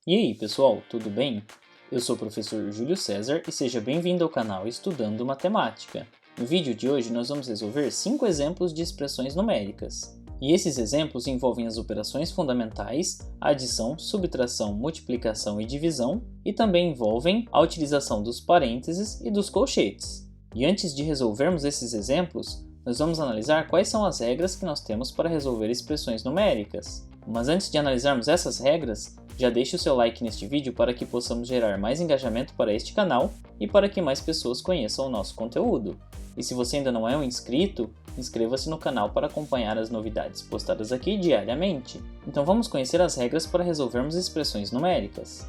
E aí, pessoal, tudo bem? Eu sou o professor Júlio César e seja bem-vindo ao canal Estudando Matemática. No vídeo de hoje nós vamos resolver 5 exemplos de expressões numéricas. E esses exemplos envolvem as operações fundamentais, adição, subtração, multiplicação e divisão, e também envolvem a utilização dos parênteses e dos colchetes. E antes de resolvermos esses exemplos, nós vamos analisar quais são as regras que nós temos para resolver expressões numéricas. Mas antes de analisarmos essas regras, já deixe o seu like neste vídeo para que possamos gerar mais engajamento para este canal e para que mais pessoas conheçam o nosso conteúdo. E se você ainda não é um inscrito, inscreva-se no canal para acompanhar as novidades postadas aqui diariamente. Então vamos conhecer as regras para resolvermos expressões numéricas.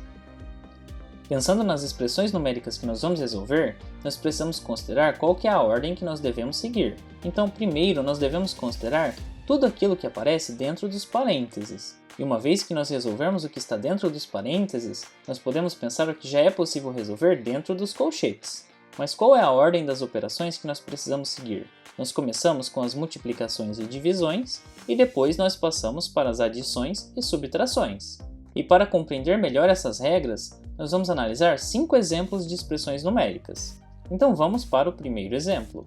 Pensando nas expressões numéricas que nós vamos resolver, nós precisamos considerar qual que é a ordem que nós devemos seguir. Então primeiro nós devemos considerar tudo aquilo que aparece dentro dos parênteses. E uma vez que nós resolvermos o que está dentro dos parênteses, nós podemos pensar o que já é possível resolver dentro dos colchetes. Mas qual é a ordem das operações que nós precisamos seguir? Nós começamos com as multiplicações e divisões, e depois nós passamos para as adições e subtrações. E para compreender melhor essas regras, nós vamos analisar 5 exemplos de expressões numéricas. Então vamos para o primeiro exemplo.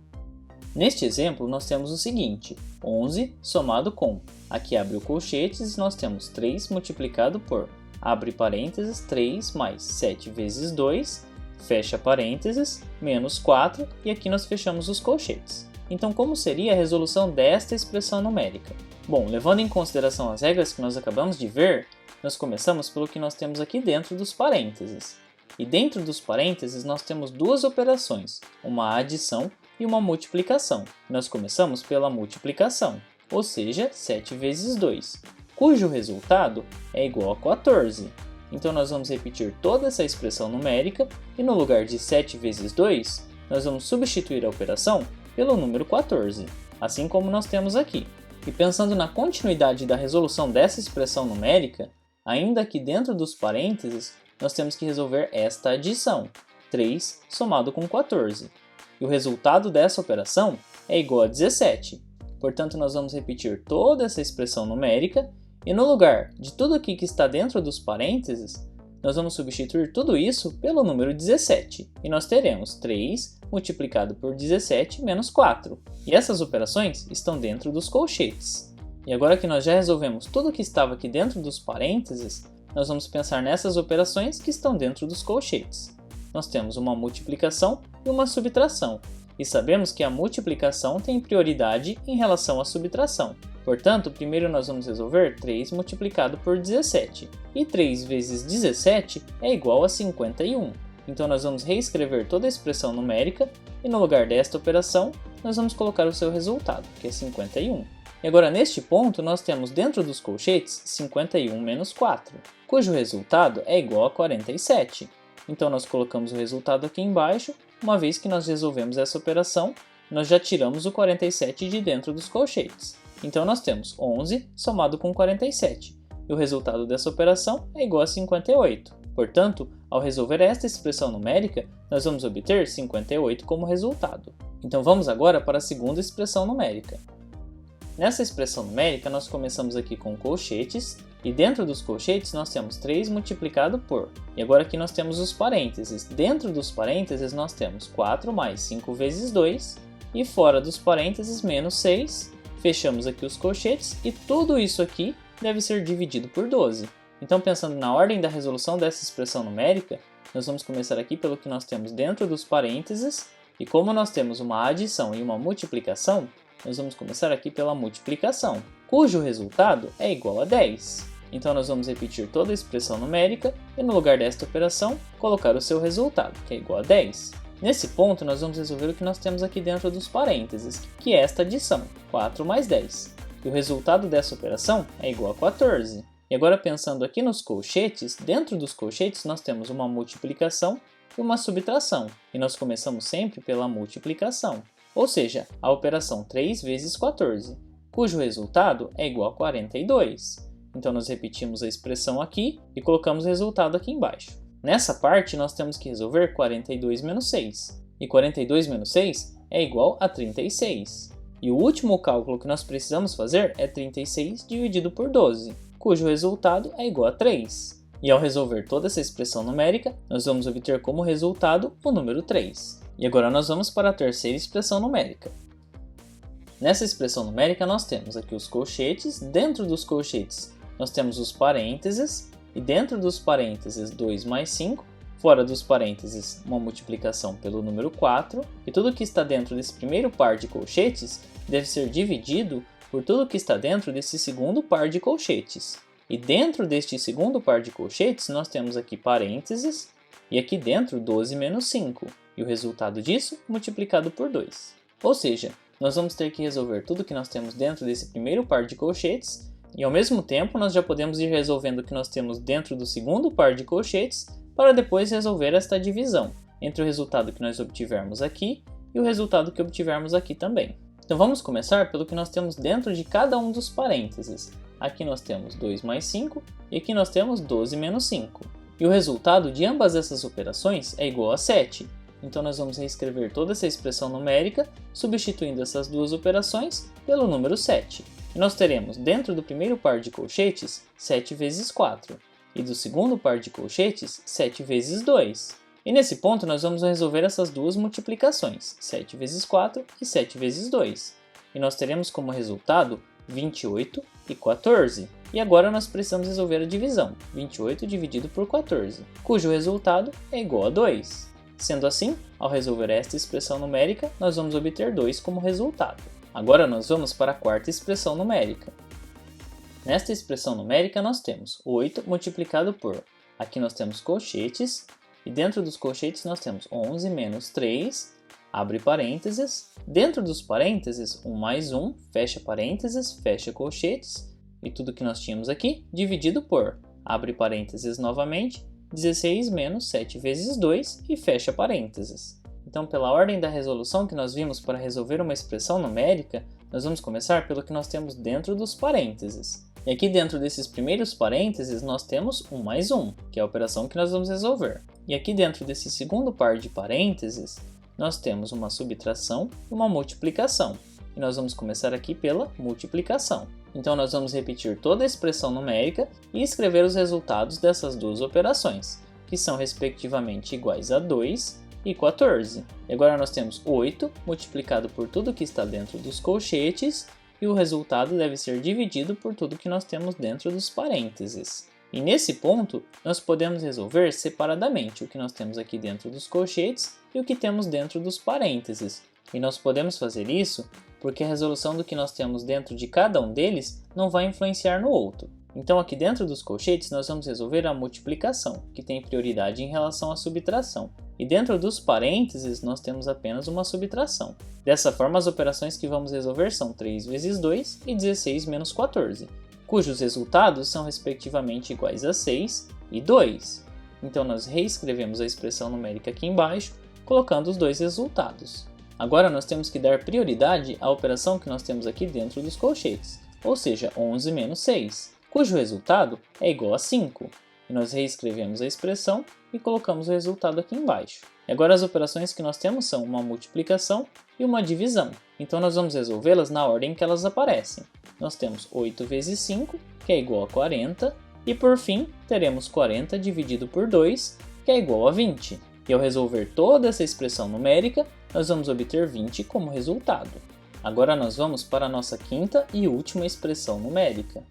Neste exemplo, nós temos o seguinte, 11 somado com, aqui abre o colchetes e nós temos 3 multiplicado por, abre parênteses, 3 mais 7 vezes 2, fecha parênteses, menos 4, e aqui nós fechamos os colchetes. Então, como seria a resolução desta expressão numérica? Bom, levando em consideração as regras que nós acabamos de ver, nós começamos pelo que nós temos aqui dentro dos parênteses. E dentro dos parênteses nós temos duas operações, uma adição e uma multiplicação. Nós começamos pela multiplicação, ou seja, 7 vezes 2, cujo resultado é igual a 14. Então nós vamos repetir toda essa expressão numérica e no lugar de 7 vezes 2, nós vamos substituir a operação pelo número 14, assim como nós temos aqui. E pensando na continuidade da resolução dessa expressão numérica, ainda aqui dentro dos parênteses, nós temos que resolver esta adição, 3 somado com 14. E o resultado dessa operação é igual a 17. Portanto, nós vamos repetir toda essa expressão numérica e no lugar de tudo aqui que está dentro dos parênteses, nós vamos substituir tudo isso pelo número 17. E nós teremos 3 multiplicado por 17 menos 4. E essas operações estão dentro dos colchetes. E agora que nós já resolvemos tudo que estava aqui dentro dos parênteses, nós vamos pensar nessas operações que estão dentro dos colchetes. Nós temos uma multiplicação e uma subtração, e sabemos que a multiplicação tem prioridade em relação à subtração. Portanto, primeiro nós vamos resolver 3 multiplicado por 17, e 3 vezes 17 é igual a 51. Então nós vamos reescrever toda a expressão numérica, e no lugar desta operação, nós vamos colocar o seu resultado, que é 51. E agora neste ponto nós temos dentro dos colchetes 51 menos 4, cujo resultado é igual a 47. Então nós colocamos o resultado aqui embaixo, uma vez que nós resolvemos essa operação, nós já tiramos o 47 de dentro dos colchetes. Então nós temos 11 somado com 47, e o resultado dessa operação é igual a 58. Portanto, ao resolver esta expressão numérica, nós vamos obter 58 como resultado. Então vamos agora para a segunda expressão numérica. Nessa expressão numérica, nós começamos aqui com colchetes, e dentro dos colchetes nós temos 3 multiplicado por. E agora aqui nós temos os parênteses. Dentro dos parênteses nós temos 4 mais 5 vezes 2, e fora dos parênteses menos 6. Fechamos aqui os colchetes, e tudo isso aqui deve ser dividido por 12. Então pensando na ordem da resolução dessa expressão numérica, nós vamos começar aqui pelo que nós temos dentro dos parênteses, e como nós temos uma adição e uma multiplicação, nós vamos começar aqui pela multiplicação, cujo resultado é igual a 10. Então nós vamos repetir toda a expressão numérica e no lugar desta operação, colocar o seu resultado, que é igual a 10. Nesse ponto nós vamos resolver o que nós temos aqui dentro dos parênteses, que é esta adição, 4 mais 10. E o resultado dessa operação é igual a 14. E agora pensando aqui nos colchetes, dentro dos colchetes nós temos uma multiplicação e uma subtração, e nós começamos sempre pela multiplicação. Ou seja, a operação 3 vezes 14, cujo resultado é igual a 42. Então nós repetimos a expressão aqui e colocamos o resultado aqui embaixo. Nessa parte nós temos que resolver 42 menos 6. E 42 menos 6 é igual a 36. E o último cálculo que nós precisamos fazer é 36 dividido por 12, cujo resultado é igual a 3. E ao resolver toda essa expressão numérica, nós vamos obter como resultado o número 3. E agora nós vamos para a terceira expressão numérica. Nessa expressão numérica nós temos aqui os colchetes, dentro dos colchetes nós temos os parênteses, e dentro dos parênteses 2 mais 5, fora dos parênteses uma multiplicação pelo número 4, e tudo que está dentro desse primeiro par de colchetes deve ser dividido por tudo que está dentro desse segundo par de colchetes. E dentro deste segundo par de colchetes nós temos aqui parênteses, e aqui dentro 12 menos 5, e o resultado disso multiplicado por 2. Ou seja, nós vamos ter que resolver tudo que nós temos dentro desse primeiro par de colchetes, e ao mesmo tempo nós já podemos ir resolvendo o que nós temos dentro do segundo par de colchetes para depois resolver esta divisão entre o resultado que nós obtivermos aqui e o resultado que obtivermos aqui também. Então vamos começar pelo que nós temos dentro de cada um dos parênteses. Aqui nós temos 2 mais 5 e aqui nós temos 12 menos 5. E o resultado de ambas essas operações é igual a 7. Então nós vamos reescrever toda essa expressão numérica, substituindo essas duas operações pelo número 7. E nós teremos dentro do primeiro par de colchetes 7 vezes 4, e do segundo par de colchetes 7 vezes 2. E nesse ponto nós vamos resolver essas duas multiplicações, 7 vezes 4 e 7 vezes 2. E nós teremos como resultado 28 e 14. E agora nós precisamos resolver a divisão, 28 dividido por 14, cujo resultado é igual a 2. Sendo assim, ao resolver esta expressão numérica, nós vamos obter 2 como resultado. Agora nós vamos para a quarta expressão numérica. Nesta expressão numérica nós temos 8 multiplicado por, aqui nós temos colchetes, e dentro dos colchetes nós temos 11 menos 3, abre parênteses, dentro dos parênteses 1 mais 1, fecha parênteses, fecha colchetes, e tudo que nós tínhamos aqui dividido por, abre parênteses novamente, 16 menos 7 vezes 2 e fecha parênteses. Então, pela ordem da resolução que nós vimos para resolver uma expressão numérica, nós vamos começar pelo que nós temos dentro dos parênteses. E aqui dentro desses primeiros parênteses nós temos 1 mais 1, que é a operação que nós vamos resolver. E aqui dentro desse segundo par de parênteses, nós temos uma subtração e uma multiplicação. E nós vamos começar aqui pela multiplicação. Então nós vamos repetir toda a expressão numérica e escrever os resultados dessas duas operações, que são respectivamente iguais a 2 e 14. E agora nós temos 8 multiplicado por tudo que está dentro dos colchetes, e o resultado deve ser dividido por tudo que nós temos dentro dos parênteses. E nesse ponto, nós podemos resolver separadamente o que nós temos aqui dentro dos colchetes e o que temos dentro dos parênteses. E nós podemos fazer isso porque a resolução do que nós temos dentro de cada um deles não vai influenciar no outro. Então aqui dentro dos colchetes nós vamos resolver a multiplicação, que tem prioridade em relação à subtração. E dentro dos parênteses nós temos apenas uma subtração. Dessa forma as operações que vamos resolver são 3 vezes 2 e 16 menos 14, cujos resultados são respectivamente iguais a 6 e 2. Então nós reescrevemos a expressão numérica aqui embaixo, colocando os dois resultados. Agora nós temos que dar prioridade à operação que nós temos aqui dentro dos colchetes, ou seja, 11 menos 6, cujo resultado é igual a 5. E nós reescrevemos a expressão e colocamos o resultado aqui embaixo. E agora as operações que nós temos são uma multiplicação e uma divisão. Então nós vamos resolvê-las na ordem que elas aparecem. Nós temos 8 vezes 5, que é igual a 40, e por fim teremos 40 dividido por 2, que é igual a 20. E ao resolver toda essa expressão numérica, nós vamos obter 20 como resultado. Agora nós vamos para a nossa quinta e última expressão numérica.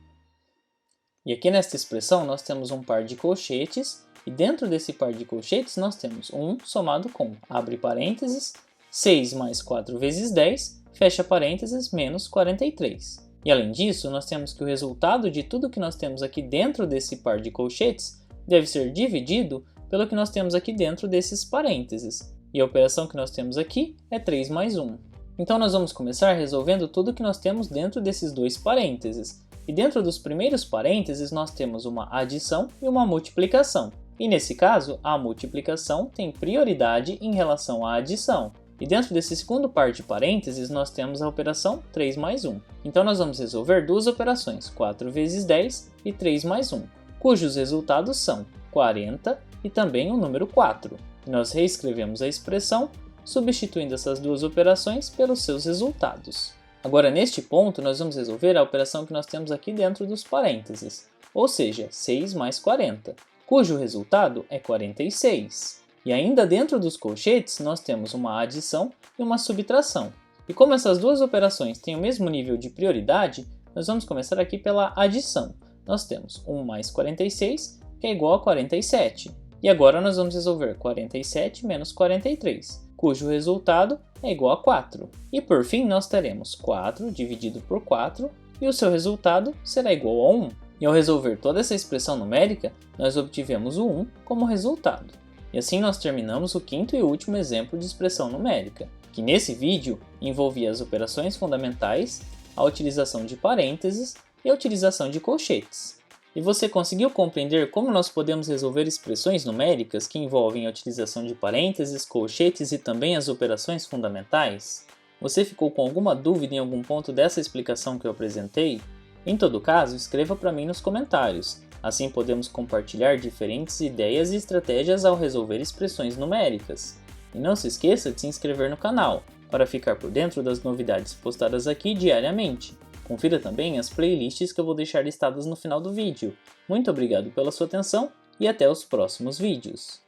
E aqui nesta expressão nós temos um par de colchetes, e dentro desse par de colchetes nós temos 1 somado com, abre parênteses, 6 mais 4 vezes 10, fecha parênteses, menos 43. E além disso, nós temos que o resultado de tudo que nós temos aqui dentro desse par de colchetes deve ser dividido pelo que nós temos aqui dentro desses parênteses. E a operação que nós temos aqui é 3 mais 1. Então nós vamos começar resolvendo tudo que nós temos dentro desses dois parênteses. E dentro dos primeiros parênteses nós temos uma adição e uma multiplicação. E nesse caso, a multiplicação tem prioridade em relação à adição. E dentro desse segundo par de parênteses nós temos a operação 3 mais 1. Então nós vamos resolver duas operações, 4 vezes 10 e 3 mais 1, cujos resultados são 40 e também o número 4. E nós reescrevemos a expressão, substituindo essas duas operações pelos seus resultados. Agora, neste ponto, nós vamos resolver a operação que nós temos aqui dentro dos parênteses, ou seja, 6 mais 40. cujo resultado é 46. E ainda dentro dos colchetes, nós temos uma adição e uma subtração. E como essas duas operações têm o mesmo nível de prioridade, nós vamos começar aqui pela adição. Nós temos 1 mais 46, que é igual a 47. E agora nós vamos resolver 47 menos 43, cujo resultado é igual a 4. E por fim, nós teremos 4 dividido por 4, e o seu resultado será igual a 1. E ao resolver toda essa expressão numérica, nós obtivemos o 1 como resultado. E assim nós terminamos o quinto e último exemplo de expressão numérica, que nesse vídeo envolvia as operações fundamentais, a utilização de parênteses e a utilização de colchetes. E você conseguiu compreender como nós podemos resolver expressões numéricas que envolvem a utilização de parênteses, colchetes e também as operações fundamentais? Você ficou com alguma dúvida em algum ponto dessa explicação que eu apresentei? Em todo caso, escreva para mim nos comentários. Assim podemos compartilhar diferentes ideias e estratégias ao resolver expressões numéricas. E não se esqueça de se inscrever no canal, para ficar por dentro das novidades postadas aqui diariamente. Confira também as playlists que eu vou deixar listadas no final do vídeo. Muito obrigado pela sua atenção e até os próximos vídeos.